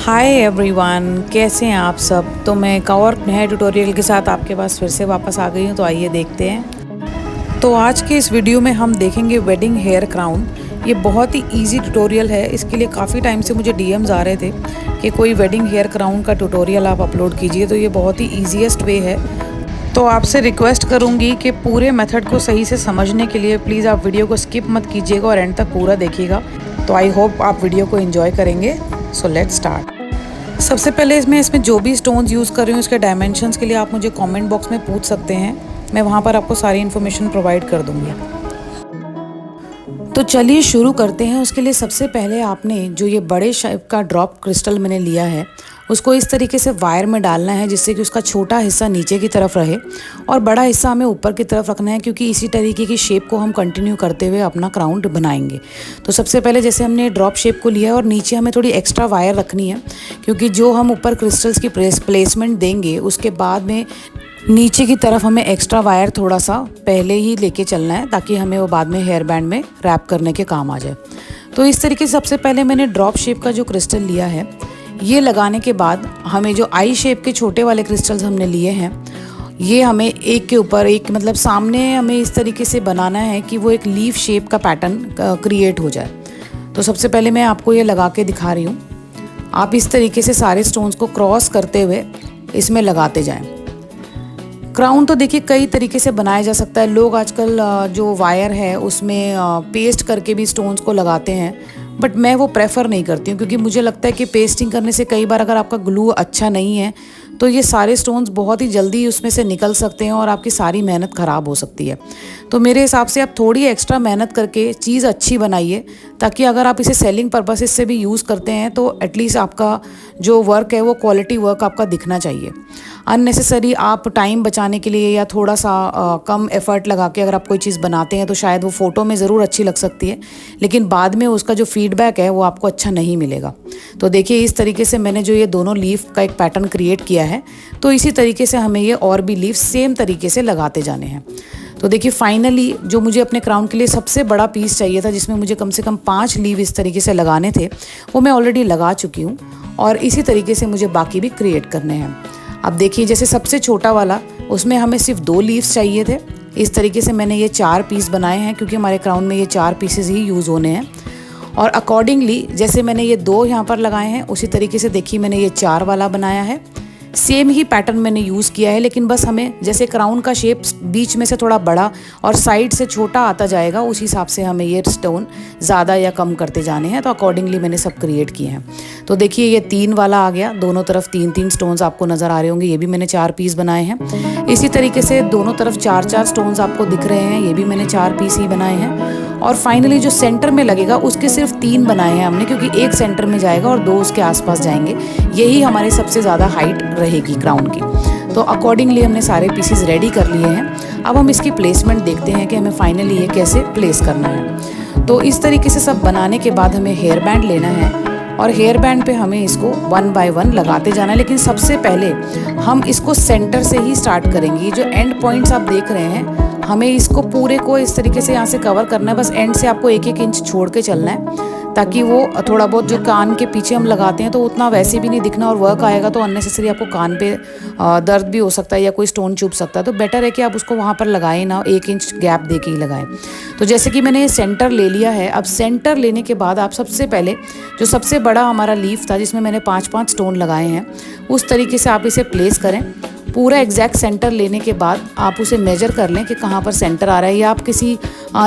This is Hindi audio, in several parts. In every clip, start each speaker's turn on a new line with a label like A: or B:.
A: हाय एवरीवन, कैसे हैं आप सब। तो मैं एक और नए ट्यूटोरियल के साथ आपके पास फिर से वापस आ गई हूँ। तो आइए देखते हैं। तो आज के इस वीडियो में हम देखेंगे वेडिंग हेयर क्राउन। ये बहुत ही इजी ट्यूटोरियल है। इसके लिए काफ़ी टाइम से मुझे डीएम्स आ रहे थे कि कोई वेडिंग हेयर क्राउन का ट्यूटोरियल आप अपलोड कीजिए। तो ये बहुत ही ईजीएस्ट वे है। तो आपसे रिक्वेस्ट करूँगी कि पूरे मेथड को सही से समझने के लिए प्लीज़ आप वीडियो को स्किप मत कीजिएगा और एंड तक पूरा देखिएगा। तो आई होप आप वीडियो को एंजॉय करेंगे। So let's start. सबसे पहले इसमें जो भी स्टोन्स यूज़ कर रही हूँ उसके डायमेंशंस के लिए आप मुझे कमेंट बॉक्स में पूछ सकते हैं। मैं वहाँ पर आपको सारी इन्फॉर्मेशन प्रोवाइड कर दूँगी। तो चलिए शुरू करते हैं। उसके लिए सबसे पहले आपने जो ये बड़े शेप का ड्रॉप क्रिस्टल मैंने लिया है उसको इस तरीके से वायर में डालना है जिससे कि उसका छोटा हिस्सा नीचे की तरफ रहे और बड़ा हिस्सा हमें ऊपर की तरफ रखना है, क्योंकि इसी तरीके की शेप को हम कंटिन्यू करते हुए अपना क्राउन बनाएंगे। तो सबसे पहले जैसे हमने ड्रॉप शेप को लिया है और नीचे हमें थोड़ी एक्स्ट्रा वायर रखनी है, क्योंकि जो हम ऊपर क्रिस्टल्स की प्लेसमेंट देंगे उसके बाद में नीचे की तरफ हमें एक्स्ट्रा वायर थोड़ा सा पहले ही लेके चलना है ताकि हमें वो बाद में हेयर बैंड में रैप करने के काम आ जाए। तो इस तरीके से सबसे पहले मैंने ड्रॉप शेप का जो क्रिस्टल लिया है ये लगाने के बाद हमें जो आई शेप के छोटे वाले क्रिस्टल्स हमने लिए हैं ये हमें एक के ऊपर एक, मतलब सामने हमें इस तरीके से बनाना है कि वो एक लीफ शेप का पैटर्न क्रिएट हो जाए। तो सबसे पहले मैं आपको ये लगा के दिखा रही हूँ। आप इस तरीके से सारे स्टोन्स को क्रॉस करते हुए इसमें लगाते जाएं। क्राउन तो देखिए कई तरीके से बनाया जा सकता है। लोग आजकल जो वायर है उसमें पेस्ट करके भी स्टोन्स को लगाते हैं, बट मैं वो प्रेफर नहीं करती हूँ, क्योंकि मुझे लगता है कि पेस्टिंग करने से कई बार अगर आपका ग्लू अच्छा नहीं है तो ये सारे स्टोन्स बहुत ही जल्दी उसमें से निकल सकते हैं और आपकी सारी मेहनत ख़राब हो सकती है। तो मेरे हिसाब से आप थोड़ी एक्स्ट्रा मेहनत करके चीज़ अच्छी बनाइए, ताकि अगर आप इसे सेलिंग पर्पसेस से भी यूज़ करते हैं तो एटलीस्ट आपका जो वर्क है वो क्वालिटी वर्क आपका दिखना चाहिए। अननेसेसरी आप टाइम बचाने के लिए या थोड़ा सा कम एफर्ट लगा के अगर आप कोई चीज़ बनाते हैं तो शायद वो फ़ोटो में ज़रूर अच्छी लग सकती है, लेकिन बाद में उसका जो फीडबैक है वो आपको अच्छा नहीं मिलेगा। तो देखिए इस तरीके से मैंने जो ये दोनों लीफ का एक पैटर्न क्रिएट किया है, तो इसी तरीके से हमें ये और भी लीफ सेम तरीके से लगाते जाने हैं। तो देखिए फाइनली जो मुझे अपने क्राउन के लिए सबसे बड़ा पीस चाहिए था, जिसमें मुझे कम से कम 5 लीव इस तरीके से लगाने थे, वो मैं ऑलरेडी लगा चुकी हूँ और इसी तरीके से मुझे बाकी भी क्रिएट करने हैं। अब देखिए जैसे सबसे छोटा वाला उसमें हमें सिर्फ 2 लीव्स चाहिए थे। इस तरीके से मैंने ये 4 पीस बनाए हैं, क्योंकि हमारे क्राउन में ये 4 पीसेस ही यूज़ होने हैं। और अकॉर्डिंगली जैसे मैंने ये 2 यहाँ पर लगाए हैं उसी तरीके से देखिए मैंने ये 4 वाला बनाया है। सेम ही पैटर्न मैंने यूज़ किया है, लेकिन बस हमें जैसे क्राउन का शेप बीच में से थोड़ा बड़ा और साइड से छोटा आता जाएगा, उस हिसाब से हमें ये स्टोन ज़्यादा या कम करते जाने हैं। तो अकॉर्डिंगली मैंने सब क्रिएट किए हैं। तो देखिए ये 3 वाला आ गया, दोनों तरफ 3-3 स्टोन्स आपको नज़र आ रहे होंगे। ये भी मैंने 4 पीस बनाए हैं। इसी तरीके से दोनों तरफ 4-4 स्टोन्स आपको दिख रहे हैं, ये भी मैंने 4 पीस ही बनाए हैं। और फाइनली जो सेंटर में लगेगा उसके सिर्फ 3 बनाए हैं हमने, क्योंकि एक सेंटर में जाएगा और 2 उसके आसपास जाएंगे। यही हमारे सबसे ज़्यादा हाइट रहेगी क्राउन की। तो अकॉर्डिंगली हमने सारे पीसेस रेडी कर लिए हैं। अब हम इसकी प्लेसमेंट देखते हैं कि हमें फाइनली ये कैसे प्लेस करना है। तो इस तरीके से सब बनाने के बाद हमें हेयर बैंड लेना है और हेयर बैंड पे हमें इसको 1 बाय 1 लगाते जाना है। लेकिन सबसे पहले हम इसको सेंटर से ही स्टार्ट करेंगे। जो एंड पॉइंट्स आप देख रहे हैं हमें इसको पूरे को इस तरीके से यहाँ से कवर करना है। बस एंड से आपको 1-1 इंच छोड़ के चलना है, ताकि वो थोड़ा बहुत जो कान के पीछे हम लगाते हैं तो उतना वैसे भी नहीं दिखना, और वर्क आएगा तो अननेसेसरी आपको कान पे दर्द भी हो सकता है या कोई स्टोन चुभ सकता है। तो बेटर है कि आप उसको वहाँ पर लगाएं ना, 1 इंच गैप दे के ही लगाएं। तो जैसे कि मैंने ये सेंटर ले लिया है। अब सेंटर लेने के बाद आप सबसे पहले जो सबसे बड़ा हमारा लीफ था जिसमें मैंने 5-5 स्टोन लगाए हैं, उस तरीके से आप इसे प्लेस करें। पूरा एग्जैक्ट सेंटर लेने के बाद आप उसे मेजर कर लें कि कहाँ पर सेंटर आ रहा है, या आप किसी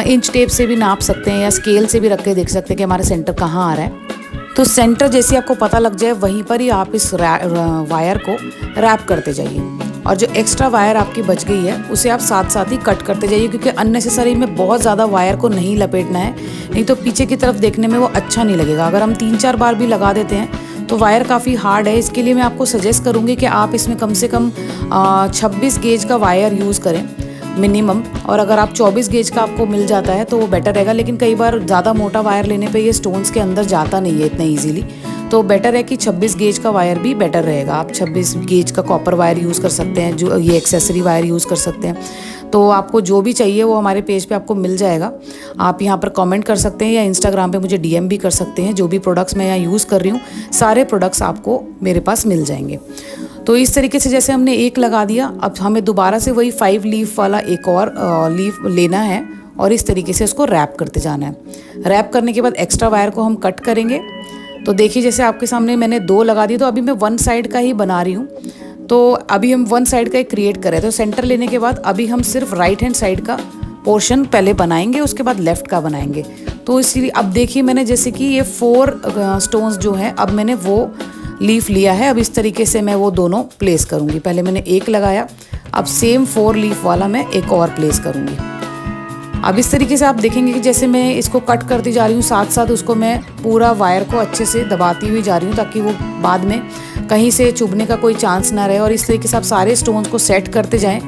A: इंच टेप से भी नाप सकते हैं या स्केल से भी रख के देख सकते हैं कि हमारा सेंटर कहाँ आ रहा है। तो सेंटर जैसे आपको पता लग जाए वहीं पर ही आप इस वायर को रैप करते जाइए, और जो एक्स्ट्रा वायर आपकी बच गई है उसे आप साथ साथ ही कट करते जाइए, क्योंकि अननेसेसरी में बहुत ज़्यादा वायर को नहीं लपेटना है, नहीं तो पीछे की तरफ देखने में वो अच्छा नहीं लगेगा। अगर हम 3-4 बार भी लगा देते हैं तो वायर काफ़ी हार्ड है। इसके लिए मैं आपको सजेस्ट करूँगी कि आप इसमें कम से कम 26 गेज का वायर यूज़ करें मिनिमम, और अगर आप 24 गेज का आपको मिल जाता है तो वो बेटर रहेगा। लेकिन कई बार ज़्यादा मोटा वायर लेने पे ये स्टोन्स के अंदर जाता नहीं है इतना ईजीली, तो बेटर है कि 26 गेज का वायर भी बेटर रहेगा। आप 26 गेज का कॉपर वायर यूज़ कर सकते हैं, जो ये एक्सेसरी वायर यूज़ कर सकते हैं। तो आपको जो भी चाहिए वो हमारे पेज पे आपको मिल जाएगा। आप यहाँ पर कमेंट कर सकते हैं या इंस्टाग्राम पे मुझे डीएम भी कर सकते हैं। जो भी प्रोडक्ट्स मैं यहाँ यूज़ कर रही हूँ सारे प्रोडक्ट्स आपको मेरे पास मिल जाएंगे। तो इस तरीके से जैसे हमने एक लगा दिया, अब हमें दोबारा से वही 5 लीफ वाला एक और लीफ लेना है और इस तरीके से उसको रैप करते जाना है। रैप करने के बाद एक्स्ट्रा वायर को हम कट करेंगे। तो देखिए जैसे आपके सामने मैंने 2 लगा दिए, तो अभी मैं 1 साइड का ही बना रही हूँ। तो अभी हम 1 साइड का ही क्रिएट करें। तो सेंटर लेने के बाद अभी हम सिर्फ राइट हैंड साइड का पोर्शन पहले बनाएंगे, उसके बाद लेफ़्ट का बनाएंगे। तो इसीलिए अब देखिए मैंने जैसे कि ये 4 स्टोन्स जो हैं, अब मैंने वो लीफ लिया है। अब इस तरीके से मैं वो दोनों प्लेस करूँगी। पहले मैंने एक लगाया, अब सेम 4 लीफ वाला मैं एक और प्लेस करूँगी। अब इस तरीके से आप देखेंगे कि जैसे मैं इसको कट करती जा रही हूँ, साथ साथ उसको मैं पूरा वायर को अच्छे से दबाती हुई जा रही हूँ, ताकि वो बाद में कहीं से चुभने का कोई चांस ना रहे। और इस तरीके से आप सारे स्टोन्स को सेट करते जाएं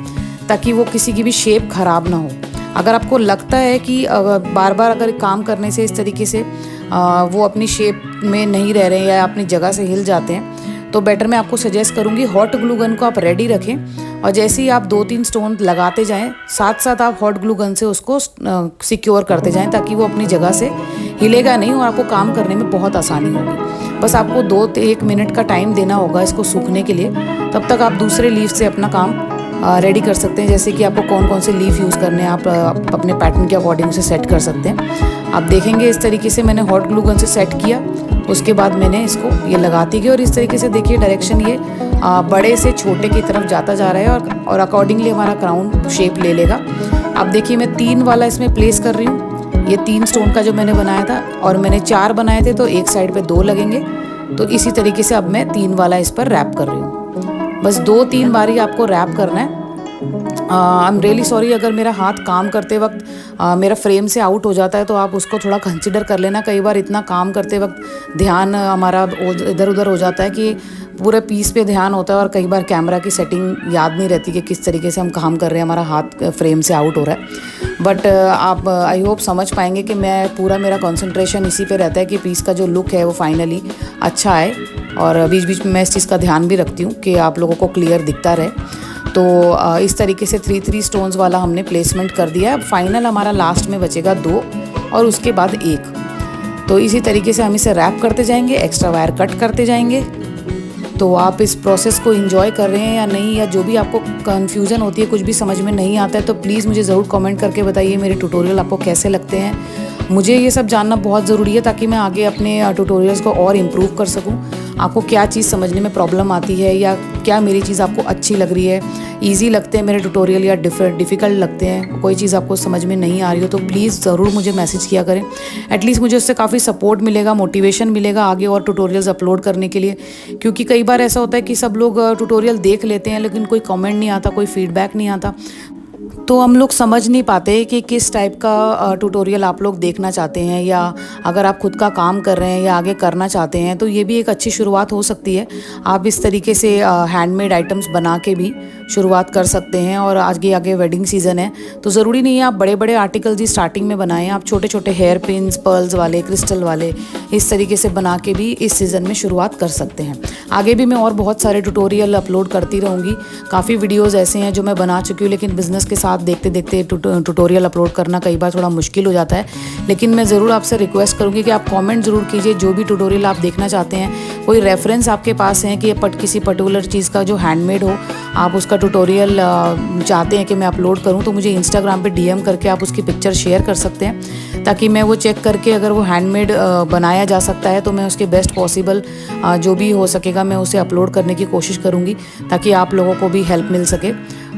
A: ताकि वो किसी की भी शेप ख़राब ना हो। अगर आपको लगता है कि बार बार अगर काम करने से इस तरीके से वो अपनी शेप में नहीं रह रहे हैं या अपनी जगह से हिल जाते हैं, तो बेटर मैं आपको सजेस्ट करूँगी हॉट ग्लू गन को आप रेडी रखें और जैसे ही आप 2-3 स्टोन लगाते जाएं, साथ साथ आप हॉट ग्लू गन से उसको सिक्योर करते जाएं, ताकि वो अपनी जगह से हिलेगा नहीं और आपको काम करने में बहुत आसानी होगी। बस आपको 2-1 मिनट का टाइम देना होगा इसको सूखने के लिए। तब तक आप दूसरे लीफ से अपना काम रेडी कर सकते हैं। जैसे कि आपको कौन कौन से लीफ यूज़ करने हैं, आप अपने पैटर्न के अकॉर्डिंग उसे सेट कर सकते हैं। आप देखेंगे इस तरीके से मैंने हॉट ग्लू गन से सेट किया, उसके बाद मैंने इसको ये लगाती गई और इस तरीके से देखिए डायरेक्शन ये बड़े से छोटे की तरफ जाता जा रहा है और अकॉर्डिंगली हमारा क्राउन शेप ले लेगा। अब देखिए मैं 3 वाला इसमें प्लेस कर रही हूँ। ये 3 स्टोन का जो मैंने बनाया था और मैंने 4 बनाए थे, तो एक साइड पे 2 लगेंगे। तो इसी तरीके से अब मैं 3 वाला इस पर रैप कर रही हूँ। बस 2-3 बार ही आपको रैप करना है। आई एम रियली सॉरी अगर मेरा हाथ काम करते वक्त मेरा फ्रेम से आउट हो जाता है, तो आप उसको थोड़ा कंसिडर कर लेना। कई बार इतना काम करते वक्त ध्यान हमारा इधर उधर हो जाता है कि पूरे पीस पे ध्यान होता है और कई बार कैमरा की सेटिंग याद नहीं रहती कि किस तरीके से हम काम कर रहे हैं, हमारा हाथ फ्रेम से आउट हो रहा है। बट आप आई होप समझ पाएंगे कि मैं पूरा मेरा कंसंट्रेशन इसी पे रहता है कि पीस का जो लुक है वो फाइनली अच्छा आए। और बीच बीच में मैं इस चीज़ का ध्यान भी रखती हूँ कि आप लोगों को क्लियर दिखता रहे। तो इस तरीके से 3 स्टोन्स वाला हमने प्लेसमेंट कर दिया है। अब फाइनल हमारा लास्ट में बचेगा 2 और उसके बाद 1। तो इसी तरीके से हम इसे रैप करते जाएंगे, एक्स्ट्रा वायर कट करते जाएंगे। तो आप इस प्रोसेस को एंजॉय कर रहे हैं या नहीं, या जो भी आपको कन्फ्यूज़न होती है, कुछ भी समझ में नहीं आता है, तो प्लीज़ मुझे ज़रूर कमेंट करके बताइए मेरे ट्यूटोरियल आपको कैसे लगते हैं। मुझे ये सब जानना बहुत ज़रूरी है ताकि मैं आगे अपने ट्यूटोरियल्स को और इम्प्रूव कर सकूं। आपको क्या चीज़ समझने में प्रॉब्लम आती है या क्या मेरी चीज़ आपको अच्छी लग रही है, इजी लगते हैं मेरे ट्यूटोरियल या डिफ़िकल्ट लगते हैं, कोई चीज़ आपको समझ में नहीं आ रही हो, तो प्लीज़ ज़रूर मुझे मैसेज किया करें। एटलीस्ट मुझे उससे काफ़ी सपोर्ट मिलेगा, मोटिवेशन मिलेगा आगे और ट्यूटोरियल्स अपलोड करने के लिए। क्योंकि कई बार ऐसा होता है कि सब लोग ट्यूटोरियल देख लेते हैं लेकिन कोई कमेंट नहीं आता, कोई फीडबैक नहीं आता, तो हम लोग समझ नहीं पाते कि किस टाइप का ट्यूटोरियल आप लोग देखना चाहते हैं, या अगर आप खुद का काम कर रहे हैं या आगे करना चाहते हैं तो ये भी एक अच्छी शुरुआत हो सकती है। आप इस तरीके से हैंडमेड आइटम्स बना के भी शुरुआत कर सकते हैं। और आगे वेडिंग सीज़न है तो ज़रूरी नहीं है आप बड़े बड़े आर्टिकल्स ही स्टार्टिंग में बनाएं। आप छोटे छोटे हेयर पिन्स, पर्ल्स वाले, क्रिस्टल वाले इस तरीके से बना के भी इस सीज़न में शुरुआत कर सकते हैं। आगे भी मैं और बहुत सारे ट्यूटोरियल अपलोड करती रहूँगी। काफ़ी वीडियोज़ ऐसे हैं जो मैं बना चुकी हूँ, लेकिन बिज़नेस के साथ देखते देखते ट्यूटोरियल अपलोड करना कई बार थोड़ा मुश्किल हो जाता है। लेकिन मैं ज़रूर आपसे रिक्वेस्ट करूँगी कि आप कमेंट ज़रूर कीजिए जो भी ट्यूटोरियल आप देखना चाहते हैं। कोई रेफरेंस आपके पास है कि किसी पर्टिकुलर चीज़ का जो हैंडमेड हो, आप उसका ट्यूटोरियल चाहते हैं कि मैं अपलोड करूँ, तो मुझे इंस्टाग्राम पे डीएम करके आप उसकी पिक्चर शेयर कर सकते हैं, ताकि मैं वो चेक करके अगर वो हैंडमेड बनाया जा सकता है तो मैं उसके बेस्ट पॉसिबल जो भी हो सकेगा मैं उसे अपलोड करने की कोशिश करूँगी, ताकि आप लोगों को भी हेल्प मिल सके।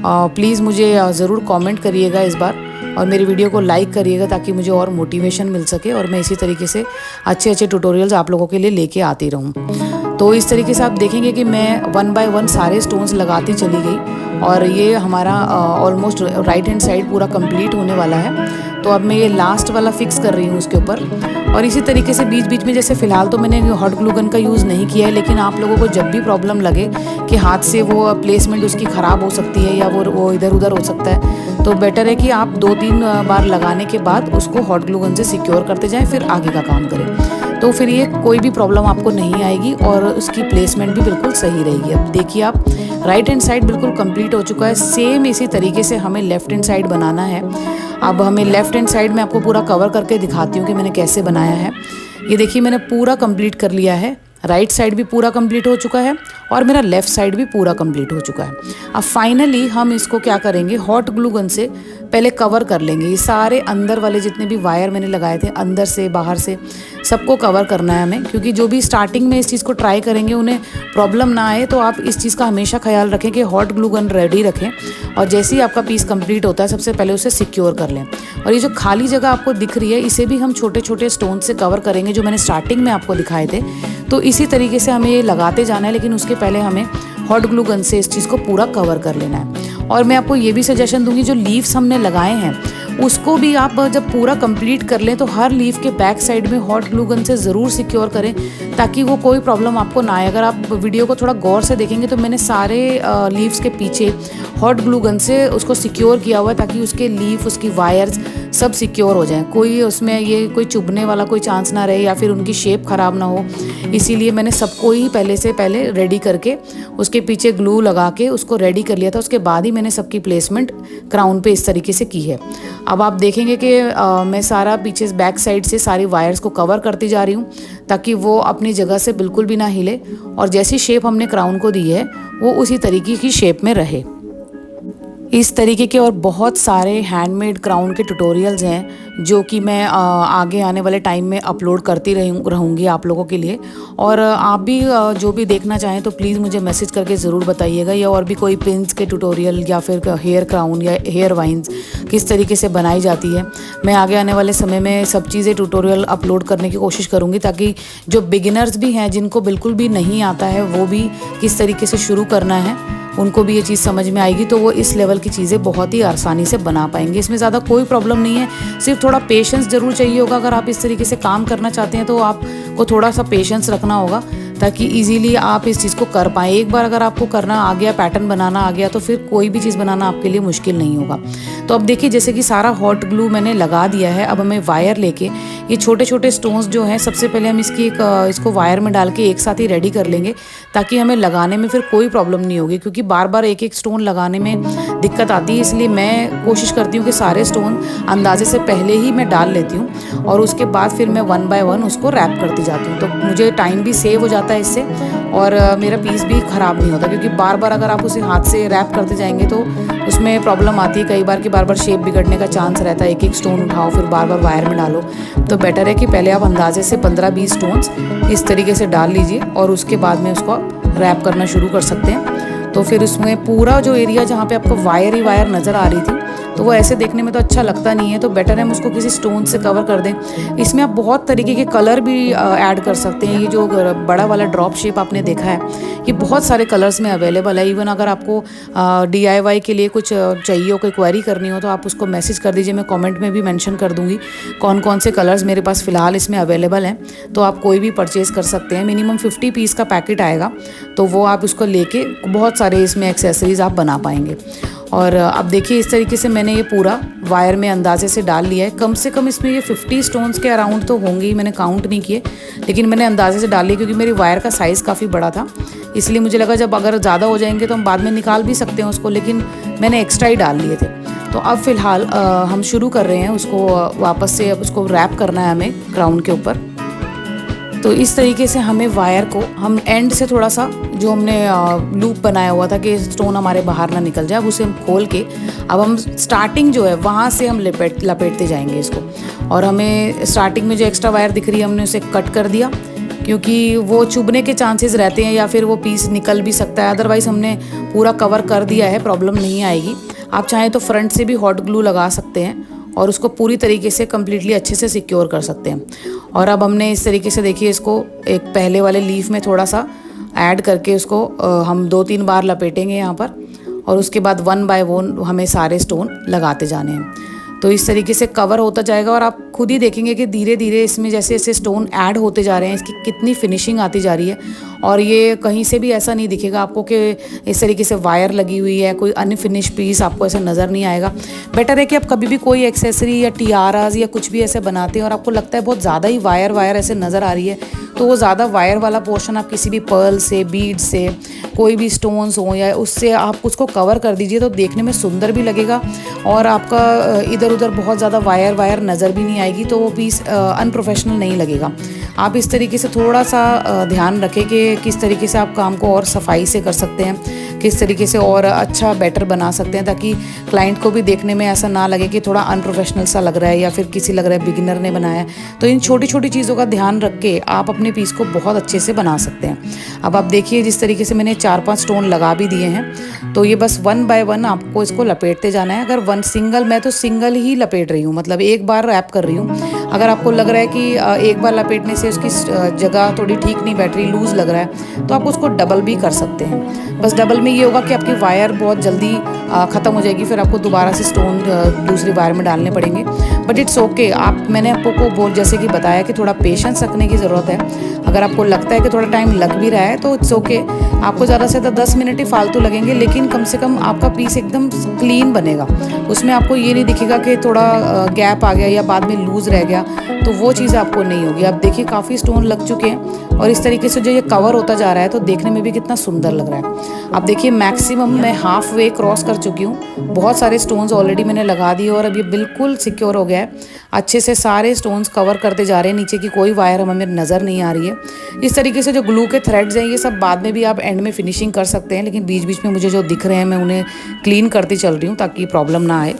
A: प्लीज़ मुझे ज़रूर कमेंट करिएगा इस बार और मेरी वीडियो को लाइक करिएगा, ताकि मुझे और मोटिवेशन मिल सके और मैं इसी तरीके से अच्छे अच्छे ट्यूटोरियल्स आप लोगों के लिए लेके आती रहूँ। तो इस तरीके से आप देखेंगे कि मैं 1 बाय 1 सारे स्टोन्स लगाती चली गई और ये हमारा ऑलमोस्ट राइट हैंड साइड पूरा कंप्लीट होने वाला है। तो अब मैं ये लास्ट वाला फिक्स कर रही हूँ उसके ऊपर। और इसी तरीके से बीच बीच में, जैसे फ़िलहाल तो मैंने हॉट ग्लू गन का यूज़ नहीं किया है, लेकिन आप लोगों को जब भी प्रॉब्लम लगे कि हाथ से वो प्लेसमेंट उसकी ख़राब हो सकती है या वो इधर उधर हो सकता है, तो बेटर है कि आप 2-3 बार लगाने के बाद उसको हॉट ग्लू गन से सिक्योर करते जाएं, फिर आगे का काम करें। तो फिर ये कोई भी प्रॉब्लम आपको नहीं आएगी और उसकी प्लेसमेंट भी बिल्कुल सही रहेगी। अब देखिए आप, राइट हैंड साइड बिल्कुल कंप्लीट हो चुका है। सेम इसी तरीके से हमें लेफ्ट हैंड साइड बनाना है। अब हमें लेफ्ट हैंड साइड में आपको पूरा कवर करके दिखाती हूँ कि मैंने कैसे बनाया है। ये देखिए मैंने पूरा कंप्लीट कर लिया है। राइट साइड भी पूरा कंप्लीट हो चुका है और मेरा लेफ़्ट साइड भी पूरा कंप्लीट हो चुका है। अब फाइनली हम इसको क्या करेंगे, हॉट ग्लू गन से पहले कवर कर लेंगे। ये सारे अंदर वाले जितने भी वायर मैंने लगाए थे, अंदर से बाहर से सबको कवर करना है हमें, क्योंकि जो भी स्टार्टिंग में इस चीज़ को ट्राई करेंगे उन्हें प्रॉब्लम ना आए। तो आप इस चीज़ का हमेशा ख्याल रखें कि हॉट ग्लू गन रेडी रखें और जैसे ही आपका पीस कंप्लीट होता है सबसे पहले उसे सिक्योर कर लें। और ये जो खाली जगह आपको दिख रही है इसे भी हम छोटे छोटे स्टोन से कवर करेंगे, जो मैंने स्टार्टिंग में आपको दिखाए थे। तो इसी तरीके से हमें ये लगाते जाना है, लेकिन उसके पहले हमें हॉट ग्लू गन से इस चीज़ को पूरा कवर कर लेना है। और मैं आपको ये भी सजेशन दूंगी, जो लीव्स हमने लगाए हैं उसको भी आप जब पूरा कंप्लीट कर लें तो हर लीफ के बैक साइड में हॉट ग्लू गन से ज़रूर सिक्योर करें, ताकि वो कोई प्रॉब्लम आपको ना आए। अगर आप वीडियो को थोड़ा गौर से देखेंगे तो मैंने सारे लीव्स के पीछे हॉट ग्लू गन से उसको सिक्योर किया हुआ है, ताकि उसके लीफ, उसकी वायर्स सब सिक्योर हो जाएं, कोई उसमें ये कोई चुभने वाला कोई चांस ना रहे या फिर उनकी शेप ख़राब ना हो। इसीलिए मैंने सबको ही पहले रेडी करके उसके पीछे ग्लू लगा के उसको रेडी कर लिया था। उसके बाद ही मैंने सबकी प्लेसमेंट क्राउन पे इस तरीके से की है। अब आप देखेंगे कि मैं सारा पीछे बैक साइड से सारी वायर्स को कवर करती जा रही हूँ, ताकि वो अपनी जगह से बिल्कुल भी ना हिले और जैसी शेप हमने क्राउन को दी है वो उसी तरीके की शेप में रहे। इस तरीके के और बहुत सारे हैंडमेड क्राउन के ट्यूटोरियल्स हैं जो कि मैं आगे आने वाले टाइम में अपलोड करती रहूँगी आप लोगों के लिए। और आप भी जो भी देखना चाहें तो प्लीज़ मुझे मैसेज करके ज़रूर बताइएगा, या और भी कोई पिन्स के ट्यूटोरियल या फिर हेयर क्राउन या हेयर वाइंस किस तरीके से बनाई जाती है। मैं आगे आने वाले समय में सब चीज़ें ट्यूटोरियल अपलोड करने की कोशिश करूँगी, ताकि जो बिगिनर्स भी हैं, जिनको बिल्कुल भी नहीं आता है, वो भी किस तरीके से शुरू करना है उनको भी ये चीज़ समझ में आएगी, तो वो इस लेवल की चीज़ें बहुत ही आसानी से बना पाएंगे। इसमें ज़्यादा कोई प्रॉब्लम नहीं है, सिर्फ थोड़ा पेशेंस ज़रूर चाहिए होगा। अगर आप इस तरीके से काम करना चाहते हैं तो आपको थोड़ा सा पेशेंस रखना होगा, ताकि इजीली आप इस चीज़ को कर पाएँ। एक बार अगर आपको करना आ गया, पैटर्न बनाना आ गया, तो फिर कोई भी चीज़ बनाना आपके लिए मुश्किल नहीं होगा। तो अब देखिए, जैसे कि सारा हॉट ग्लू मैंने लगा दिया है। अब हमें वायर लेके ये छोटे छोटे स्टोन्स जो हैं, सबसे पहले हम इसको वायर में डाल के एक साथ ही रेडी कर लेंगे, ताकि हमें लगाने में फिर कोई प्रॉब्लम नहीं होगी, क्योंकि बार बार एक एक स्टोन लगाने में दिक्कत आती है। इसलिए मैं कोशिश करती हूँ कि सारे स्टोन अंदाजे से पहले ही मैं डाल लेती हूँ और उसके बाद फिर मैं 1 बाय 1 उसको रैप करती जाती हूँ। तो मुझे टाइम भी सेव हो जाता है इससे, और मेरा पीस भी ख़राब नहीं होता, क्योंकि बार बार अगर आप उसे हाथ से रैप करते जाएंगे तो उसमें प्रॉब्लम आती है कई बार कि बार बार शेप बिगड़ने का चांस रहता है। एक एक स्टोन उठाओ फिर बार बार वायर में डालो। तो बेटर है कि पहले आप अंदाजे से 15-20 स्टोन्स इस तरीके से डाल लीजिए और उसके बाद में उसको रैप करना शुरू कर सकते हैं। तो फिर उसमें पूरा जो एरिया जहाँ पे आपको वायर ही वायर नज़र आ रही थी, तो वो ऐसे देखने में तो अच्छा लगता नहीं है, तो बेटर है हम उसको किसी स्टोन से कवर कर दें। इसमें आप बहुत तरीके के कलर भी ऐड कर सकते हैं। ये जो बड़ा वाला ड्रॉप शेप आपने देखा है, ये बहुत सारे कलर्स में अवेलेबल है। इवन अगर आपको DIY के लिए कुछ चाहिए हो, कोई क्वेरी करनी हो, तो आप उसको मैसेज कर दीजिए। मैं कमेंट में भी मेंशन कर दूँगी कौन कौन से कलर्स मेरे पास फ़िलहाल इसमें अवेलेबल हैं, तो आप कोई भी परचेज़ कर सकते हैं। मिनिमम 50 पीस का पैकेट आएगा, तो वो आप उसको लेके बहुत सारे इसमें एक्सेसरीज़ आप बना पाएंगे। और अब देखिए, इस तरीके से मैंने ये पूरा वायर में अंदाजे से डाल लिया है। कम से कम इसमें ये 50 स्टोन्स के अराउंड तो होंगे ही, मैंने काउंट नहीं किए, लेकिन मैंने अंदाजे से डाल लिया क्योंकि मेरी वायर का साइज़ काफ़ी बड़ा था। इसलिए मुझे लगा जब अगर ज़्यादा हो जाएंगे तो हम बाद में निकाल भी सकते हैं उसको, लेकिन मैंने एक्स्ट्रा ही डाल लिए थे। तो अब फ़िलहाल हम शुरू कर रहे हैं उसको वापस से। अब उसको रैप करना है हमें क्राउन के ऊपर। तो इस तरीके से हमें वायर को हम एंड से थोड़ा सा, जो हमने लूप बनाया हुआ था कि स्टोन हमारे बाहर ना निकल जाए, अब उसे हम खोल के अब हम स्टार्टिंग जो है वहाँ से हम लपेटते जाएंगे इसको। और हमें स्टार्टिंग में जो एक्स्ट्रा वायर दिख रही है हमने उसे कट कर दिया, क्योंकि वो चुभने के चांसेस रहते हैं या फिर वो पीस निकल भी सकता है। अदरवाइज़ हमने पूरा कवर कर दिया है, प्रॉब्लम नहीं आएगी। आप चाहें तो फ्रंट से भी हॉट ग्लू लगा सकते हैं और उसको पूरी तरीके से कम्प्लीटली अच्छे से सिक्योर कर सकते हैं। और अब हमने इस तरीके से, देखिए, इसको एक पहले वाले लीफ में थोड़ा सा ऐड करके उसको हम 2-3 बार लपेटेंगे यहाँ पर, और उसके बाद 1 बाय 1 हमें सारे स्टोन लगाते जाने हैं। तो इस तरीके से कवर होता जाएगा और आप खुद ही देखेंगे कि धीरे धीरे इसमें जैसे जैसे स्टोन ऐड होते जा रहे हैं, इसकी कितनी फिनिशिंग आती जा रही है और ये कहीं से भी ऐसा नहीं दिखेगा आपको कि इस तरीके से वायर लगी हुई है, कोई अनफिनिश पीस आपको ऐसा नज़र नहीं आएगा। बेटर है कि आप कभी भी कोई एक्सेसरी या टियाराज या कुछ भी ऐसे बनाते हैं और आपको लगता है बहुत ज़्यादा ही वायर ऐसे नज़र आ रही है, तो वो ज़्यादा वायर वाला पोर्शन आप किसी भी पर्ल से, बीड से, कोई भी स्टोन्स हो या उससे आप उसको कवर कर दीजिए, तो देखने में सुंदर भी लगेगा और आपका इधर उधर बहुत ज़्यादा वायर नज़र भी नहीं आएगी, तो वो पीस अनप्रोफेशनल नहीं लगेगा। आप इस तरीके से थोड़ा सा ध्यान रखें कि किस तरीके से आप काम को और सफाई से कर सकते हैं, किस तरीके से और अच्छा बेटर बना सकते हैं, ताकि क्लाइंट को भी देखने में ऐसा ना लगे कि थोड़ा अनप्रोफेशनल सा लग रहा है या फिर किसी लग रहा है बिगिनर ने बनाया है। तो इन छोटी छोटी चीज़ों का ध्यान रख के आप अपने पीस को बहुत अच्छे से बना सकते हैं। अब आप देखिए जिस तरीके से मैंने 4-5 स्टोन लगा भी दिए हैं, तो ये बस 1 बाय 1 आपको इसको लपेटते जाना है। अगर मैं तो सिंगल ही लपेट रही हूँ, मतलब एक बार रैप कर रही हूँ। अगर आपको लग रहा है कि एक बार लपेटने से उसकी जगह थोड़ी ठीक नहीं बैठ रही, लूज़ लग रहा है, तो आप उसको डबल भी कर सकते हैं। बस डबल में ये होगा कि आपकी वायर बहुत जल्दी ख़त्म हो जाएगी, फिर आपको दोबारा से स्टोन दूसरी वायर में डालने पड़ेंगे। बट इट्स ओके, मैंने आपको जैसे कि बताया कि थोड़ा पेशेंस रखने की ज़रूरत है। अगर आपको लगता है कि थोड़ा टाइम लग भी रहा है तो इट्स ओके, आपको ज़्यादा से ज़्यादा 10 मिनट ही फालतू लगेंगे, लेकिन कम से कम आपका पीस एकदम क्लीन बनेगा। उसमें आपको ये नहीं दिखेगा कि थोड़ा गैप आ गया या बाद में लूज़ रह गया, तो वो चीज़ आपको नहीं होगी। आप देखिए काफ़ी स्टोन लग चुके हैं और इस तरीके से जो ये कवर होता जा रहा है तो देखने में भी कितना सुंदर लग रहा है। आप देखिए मैक्सिमम मैं हाफ वे क्रॉस कर चुकी हूँ, बहुत सारे स्टोन्स ऑलरेडी मैंने लगा दिए और अब ये बिल्कुल सिक्योर हो गया है। अच्छे से सारे स्टोन्स कवर करते जा रहे हैं, नीचे की कोई वायर हमें नज़र नहीं आ रही है। इस तरीके से जो ग्लू के थ्रेड्स हैं ये सब बाद में भी आप एंड में फिनिशिंग कर सकते हैं, लेकिन बीच बीच में मुझे जो दिख रहे हैं मैं उन्हें क्लीन करती चल रही हूँ ताकि प्रॉब्लम ना आए।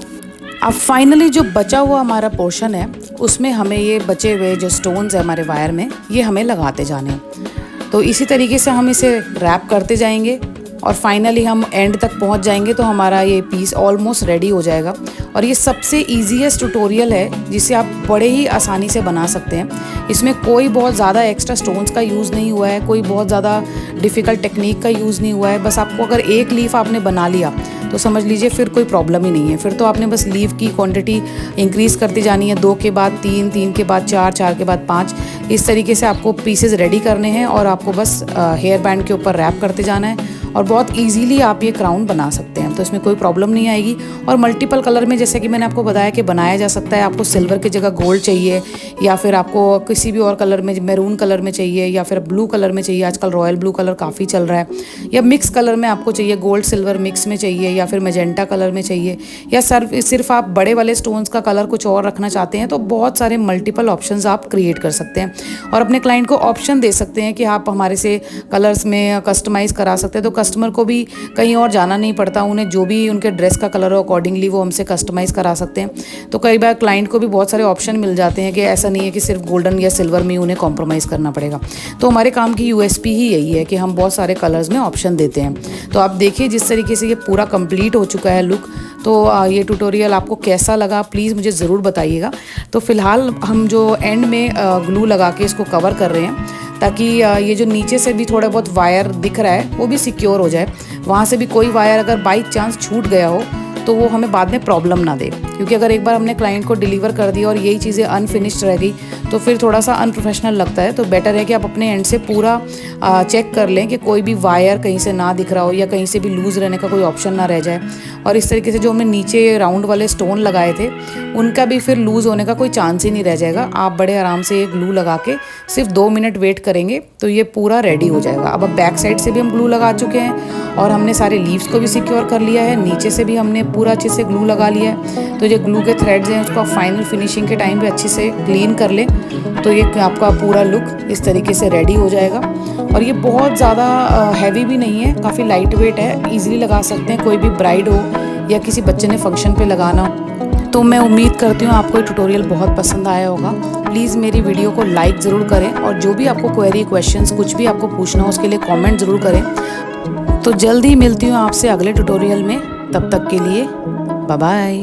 A: अब फाइनली जो बचा हुआ हमारा पोर्शन है उसमें हमें ये बचे हुए जो स्टोन्स है हमारे वायर में, ये हमें लगाते जाने हैं। तो इसी तरीके से हम इसे रैप करते जाएंगे और फाइनली हम एंड तक पहुंच जाएंगे तो हमारा ये पीस ऑलमोस्ट रेडी हो जाएगा। और ये सबसे ईजीएस्ट ट्यूटोरियल है जिसे आप बड़े ही आसानी से बना सकते हैं। इसमें कोई बहुत ज़्यादा एक्स्ट्रा स्टोन्स का यूज़ नहीं हुआ है, कोई बहुत ज़्यादा डिफ़िकल्ट टेक्निक का यूज़ नहीं हुआ है। बस आपको अगर एक लीफ आपने बना लिया तो समझ लीजिए फिर कोई प्रॉब्लम ही नहीं है। फिर तो आपने बस लीफ की क्वांटिटी इंक्रीज़ करती जानी है, 2 के बाद 3, 3 के बाद 4, 4 के बाद 5, इस तरीके से आपको पीसेस रेडी करने हैं और आपको बस हेयर बैंड के ऊपर रैप करते जाना है और बहुत इजीली आप ये क्राउन बना सकते हैं। तो इसमें कोई प्रॉब्लम नहीं आएगी। और मल्टीपल कलर में जैसे कि मैंने आपको बताया कि बनाया जा सकता है। आपको सिल्वर की जगह गोल्ड चाहिए या फिर आपको किसी भी और कलर में, मैरून कलर में चाहिए या फिर ब्लू कलर में चाहिए, आजकल रॉयल ब्लू कलर काफ़ी चल रहा है, या मिक्स कलर में आपको चाहिए, गोल्ड सिल्वर मिक्स में चाहिए या फिर मैजेंटा कलर में चाहिए, या सिर्फ आप बड़े वाले स्टोन्स का कलर कुछ और रखना चाहते हैं, तो बहुत सारे मल्टीपल ऑप्शंस आप क्रिएट कर सकते हैं और अपने क्लाइंट को ऑप्शन दे सकते हैं कि आप हमारे से कलर्स में कस्टमाइज़ करा सकते हैं। तो कस्टमर को भी कहीं और जाना नहीं पड़ता, उन्हें जो भी उनके ड्रेस का कलर हो अकॉर्डिंगली वो हमसे कस्टमाइज़ करा सकते हैं। तो कई बार क्लाइंट को भी बहुत सारे ऑप्शन मिल जाते हैं कि ऐसा नहीं है कि सिर्फ गोल्डन या सिल्वर में उन्हें कॉम्प्रोमाइज़ करना पड़ेगा। तो हमारे काम की यूएसपी ही यही है कि हम बहुत सारे कलर्स में ऑप्शन देते हैं। तो आप देखिए जिस तरीके से ये पूरा कंप्लीट हो चुका है लुक। तो ये ट्यूटोरियल आपको कैसा लगा प्लीज़ मुझे ज़रूर बताइएगा। तो फ़िलहाल हम जो एंड में ग्लू लगा के इसको कवर कर रहे हैं ताकि ये जो नीचे से भी थोड़ा बहुत वायर दिख रहा है वो भी सिक्योर हो जाए, वहाँ से भी कोई वायर अगर बाई चांस छूट गया हो तो वो हमें बाद में प्रॉब्लम ना दे। क्योंकि अगर एक बार हमने क्लाइंट को डिलीवर कर दिया और यही चीज़ें अनफिनिश्ड रह गई तो फिर थोड़ा सा अनप्रोफेशनल लगता है। तो बेटर है कि आप अपने एंड से पूरा चेक कर लें कि कोई भी वायर कहीं से ना दिख रहा हो या कहीं से भी लूज़ रहने का कोई ऑप्शन ना रह जाए। और इस तरीके से जो हमने नीचे राउंड वाले स्टोन लगाए थे उनका भी फिर लूज़ होने का कोई चांस ही नहीं रह जाएगा। आप बड़े आराम से ग्लू लगा के सिर्फ 2 मिनट वेट करेंगे तो ये पूरा रेडी हो जाएगा। अब बैक साइड से भी हम ग्लू लगा चुके हैं और हमने सारे लीव्स को भी सिक्योर कर लिया है, नीचे से भी हमने पूरा अच्छे से ग्लू लगा लिया है। तो जो ग्लू के थ्रेड्स हैं उसको फाइनल फिनिशिंग के टाइम पे अच्छे से क्लीन कर लें तो ये आपका पूरा लुक इस तरीके से रेडी हो जाएगा। और ये बहुत ज़्यादा हैवी भी नहीं है, काफ़ी लाइट वेट है, ईजिली लगा सकते हैं। कोई भी ब्राइड हो या किसी बच्चे ने फंक्शन पे लगाना हो। तो मैं उम्मीद करती हूँ आपको ये ट्यूटोरियल बहुत पसंद आया होगा। प्लीज़ मेरी वीडियो को लाइक ज़रूर करें और जो भी आपको क्वेरी क्वेश्चंस कुछ भी आपको पूछना हो उसके लिए कमेंट ज़रूर करें। तो जल्दी मिलती हूँ आपसे अगले ट्यूटोरियल में, तब तक के लिए बाय बाय।